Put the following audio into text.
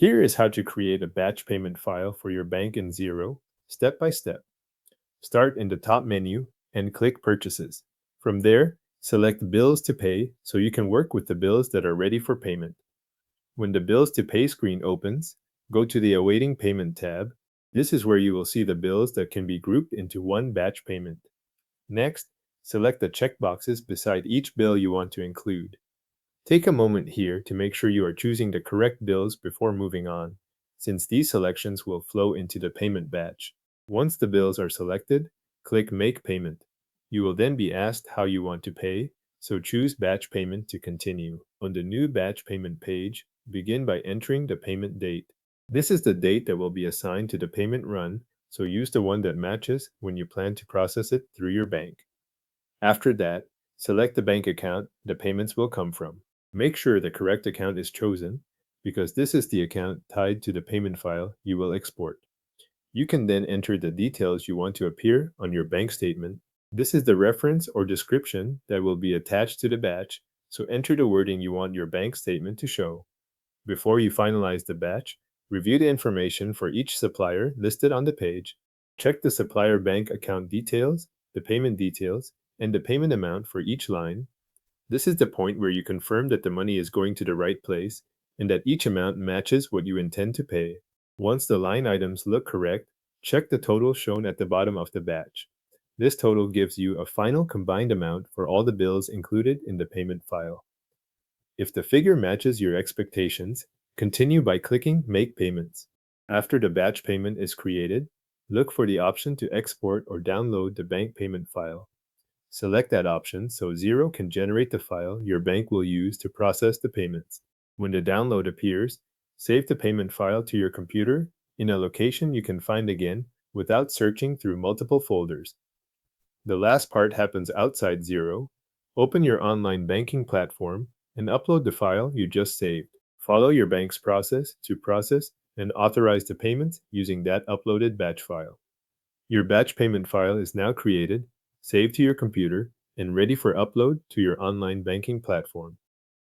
Here is how to create a batch payment file for your bank in Xero, step by step. Start in the top menu and click Purchases. From there, select Bills to Pay so you can work with the bills that are ready for payment. When the Bills to Pay screen opens, go to the Awaiting Payment tab. This is where you will see the bills that can be grouped into one batch payment. Next, select the checkboxes beside each bill you want to include. Take a moment here to make sure you are choosing the correct bills before moving on, since these selections will flow into the payment batch. Once the bills are selected, click Make Payment. You will then be asked how you want to pay, so choose Batch Payment to continue. On the new Batch Payment page, begin by entering the payment date. This is the date that will be assigned to the payment run, so use the one that matches when you plan to process it through your bank. After that, select the bank account the payments will come from. Make sure the correct account is chosen, because this is the account tied to the payment file you will export. You can then enter the details you want to appear on your bank statement. This is the reference or description that will be attached to the batch, so enter the wording you want your bank statement to show. Before you finalize the batch, review the information for each supplier listed on the page. Check the supplier bank account details, the payment details, and the payment amount for each line. This is the point where you confirm that the money is going to the right place and that each amount matches what you intend to pay. Once the line items look correct, check the total shown at the bottom of the batch. This total gives you a final combined amount for all the bills included in the payment file. If the figure matches your expectations, continue by clicking Make Payments. After the batch payment is created, look for the option to export or download the bank payment file. Select that option so Xero can generate the file your bank will use to process the payments. When the download appears, save the payment file to your computer in a location you can find again without searching through multiple folders. The last part happens outside Xero. Open your online banking platform and upload the file you just saved. Follow your bank's process to process and authorize the payments using that uploaded batch file. Your batch payment file is now created, saved to your computer, and ready for upload to your online banking platform.